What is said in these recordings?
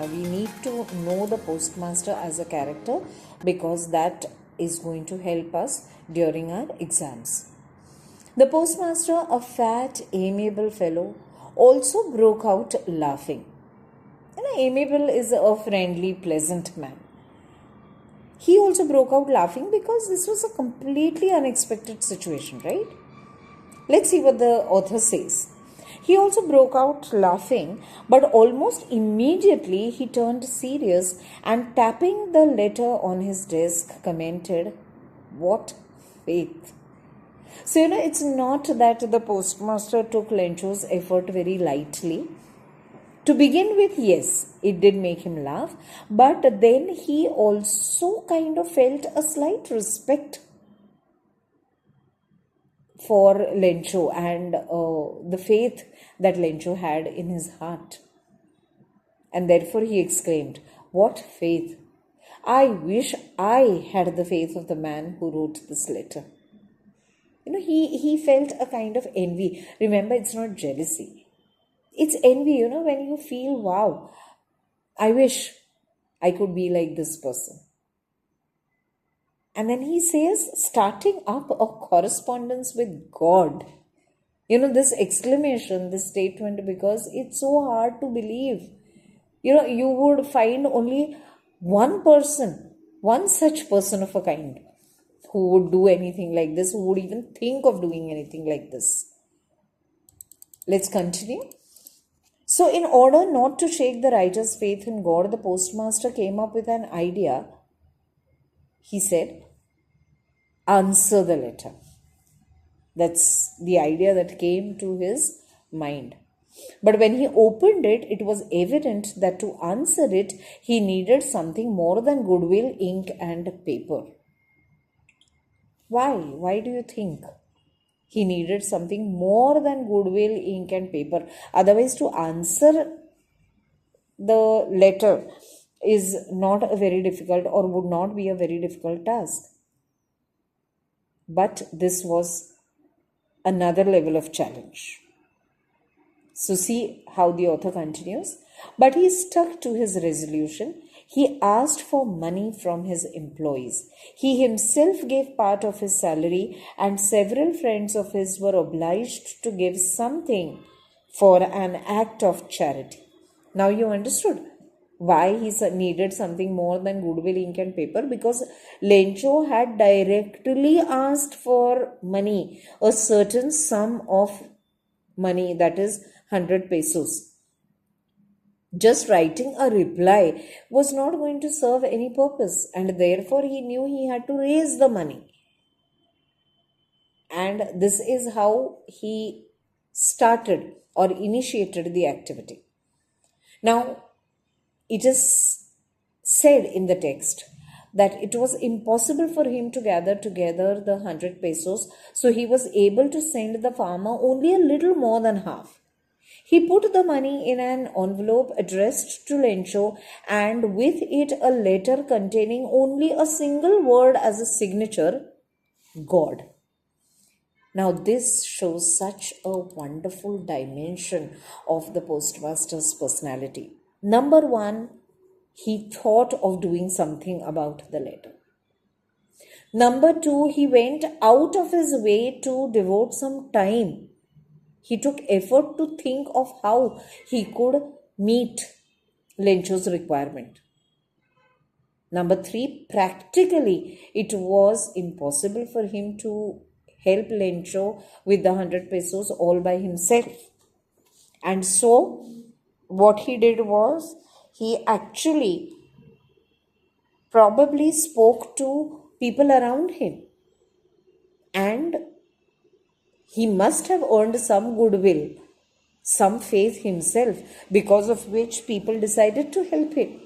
We need to know the postmaster as a character because that is going to help us during our exams. The postmaster, a fat, amiable fellow, also broke out laughing. Amiable is a friendly, pleasant man. He also broke out laughing because this was a completely unexpected situation, right? Let's see what the author says. He also broke out laughing, but almost immediately he turned serious and tapping the letter on his desk commented, "What faith!" So, it's not that the postmaster took Lencho's effort very lightly. To begin with, yes, it did make him laugh, but then he also kind of felt a slight respect for Lencho and the faith that Lencho had in his heart. And therefore he exclaimed, "What faith! I wish I had the faith of the man who wrote this letter." He felt a kind of envy. Remember, it's not jealousy. It's envy, when you feel, wow, I wish I could be like this person. And then he says, starting up a correspondence with God. This exclamation, this statement, because it's so hard to believe. You would find only one person, one such person of a kind who would do anything like this, who would even think of doing anything like this. Let's continue. So, in order not to shake the writer's faith in God, the postmaster came up with an idea. He said, "Answer the letter." That's the idea that came to his mind. But when he opened it, it was evident that to answer it, he needed something more than goodwill, ink, and paper. Why? Why do you think he needed something more than goodwill, ink, and paper? Otherwise, to answer the letter is not a very difficult or would not be a very difficult task. But this was another level of challenge. So see how the author continues. But he stuck to his resolution. He asked for money from his employees. He himself gave part of his salary, and several friends of his were obliged to give something for an act of charity. Now you understood why he needed something more than goodwill, ink, and paper, because Lencho had directly asked for money, a certain sum of money, that is 100 pesos. Just writing a reply was not going to serve any purpose, and therefore he knew he had to raise the money. And this is how he started or initiated the activity. Now, it is said in the text that it was impossible for him to gather together the 100 pesos, so he was able to send the farmer only a little more than half. He put the money in an envelope addressed to Lencho, and with it a letter containing only a single word as a signature, God. Now this shows such a wonderful dimension of the postmaster's personality. Number one, he thought of doing something about the letter. Number two, he went out of his way to devote some time. He took effort to think of how he could meet Lencho's requirement. Number three, practically, it was impossible for him to help Lencho with the 100 pesos all by himself. And so, what he did was, he actually probably spoke to people around him. And he must have earned some goodwill, some faith himself, because of which people decided to help him.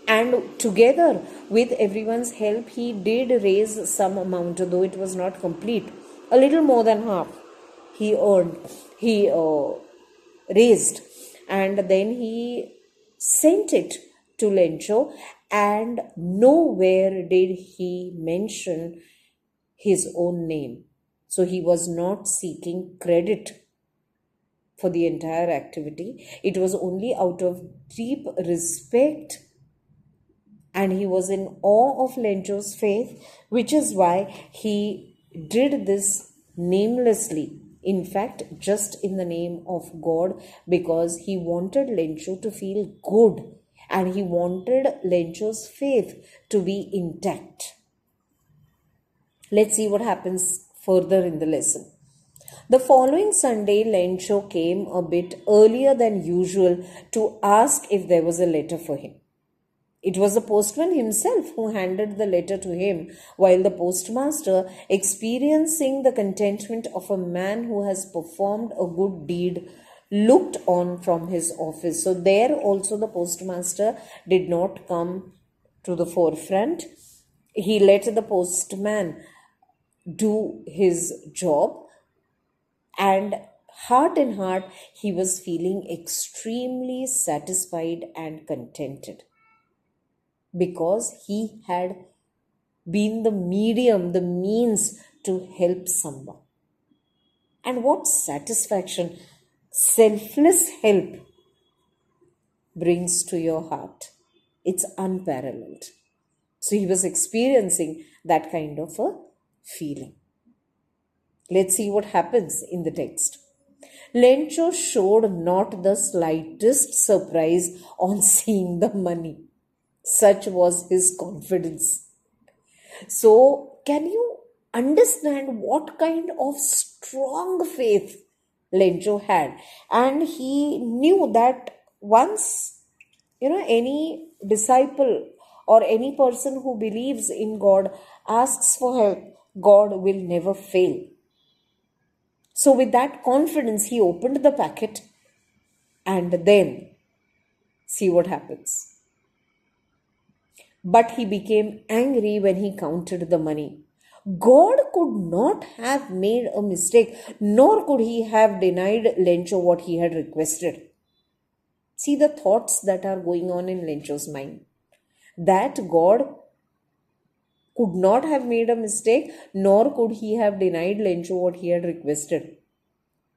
And together with everyone's help, he did raise some amount, though it was not complete. A little more than half he raised. And then he sent it to Lencho, and nowhere did he mention his own name. So he was not seeking credit for the entire activity. It was only out of deep respect, and he was in awe of Lencho's faith, which is why he did this namelessly. In fact, just in the name of God, because he wanted Lencho to feel good and he wanted Lencho's faith to be intact. Let's see what happens further in the lesson. The following Sunday, Lencho came a bit earlier than usual to ask if there was a letter for him. It was the postman himself who handed the letter to him, while the postmaster, experiencing the contentment of a man who has performed a good deed, looked on from his office. So there also the postmaster did not come to the forefront. He let the postman do his job, and heart in heart he was feeling extremely satisfied and contented, because he had been the medium, the means to help someone. And what satisfaction selfless help brings to your heart! It's unparalleled. So he was experiencing that kind of a feeling. Let's see what happens in the text. Lencho showed not the slightest surprise on seeing the money. Such was his confidence. So, can you understand what kind of strong faith Lencho had? And he knew that once, any disciple or any person who believes in God asks for help, God will never fail. So, with that confidence, he opened the packet and then see what happens. But he became angry when he counted the money. God could not have made a mistake, nor could he have denied Lencho what he had requested. See the thoughts that are going on in Lencho's mind. That God could not have made a mistake, nor could he have denied Lencho what he had requested.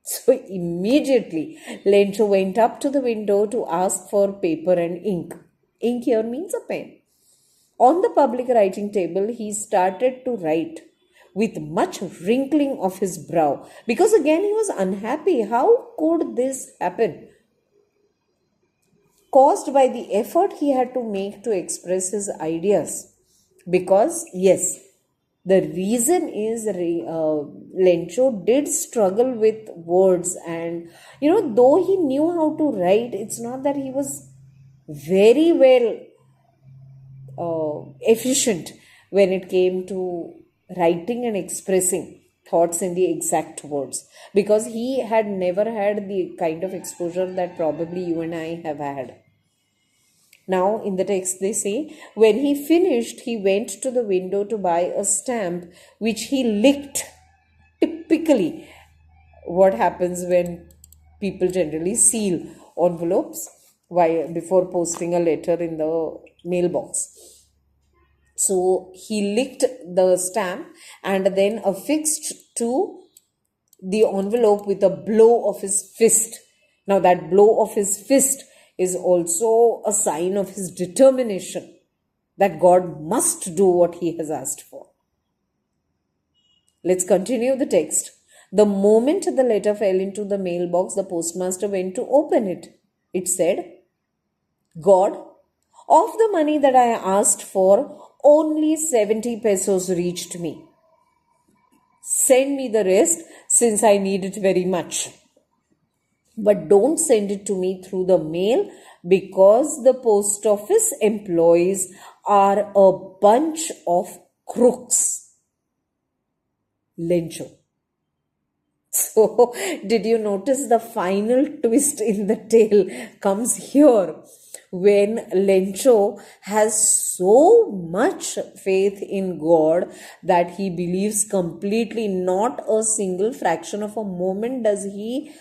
So immediately, Lencho went up to the window to ask for paper and ink. Ink here means a pen. On the public writing table, he started to write with much wrinkling of his brow, because again he was unhappy. How could this happen? Caused by the effort he had to make to express his ideas. Because, yes, the reason is Lencho did struggle with words, and though he knew how to write, it's not that he was very well efficient when it came to writing and expressing thoughts in the exact words, because he had never had the kind of exposure that probably you and I have had. Now in the text they say, when he finished, he went to the window to buy a stamp which he licked. Typically what happens when people generally seal envelopes before posting a letter in the mailbox. So he licked the stamp and then affixed to the envelope with a blow of his fist. Now that blow of his fist is also a sign of his determination that God must do what he has asked for. Let's continue the text. The moment the letter fell into the mailbox, the postmaster went to open it. It said, God, of the money that I asked for, only 70 pesos reached me. Send me the rest, since I need it very much. But don't send it to me through the mail, because the post office employees are a bunch of crooks. Lencho. So, did you notice the final twist in the tale comes here, when Lencho has so much faith in God that he believes completely, not a single fraction of a moment does he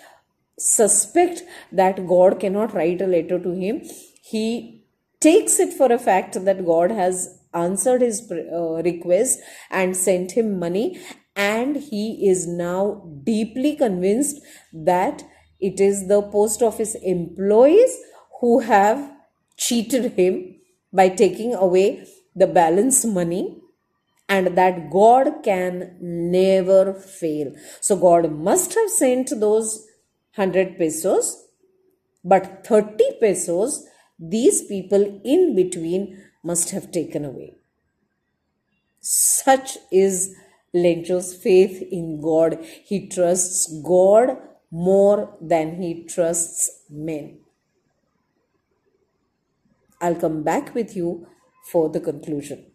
suspect that God cannot write a letter to him. He takes it for a fact that God has answered his request and sent him money, and he is now deeply convinced that It is the post office employees who have cheated him by taking away the balance money, and that God can never fail. So God must have sent those 100 pesos, but 30 pesos these people in between must have taken away. Such is Lencho's faith in God. He trusts God more than he trusts men. I'll come back with you for the conclusion.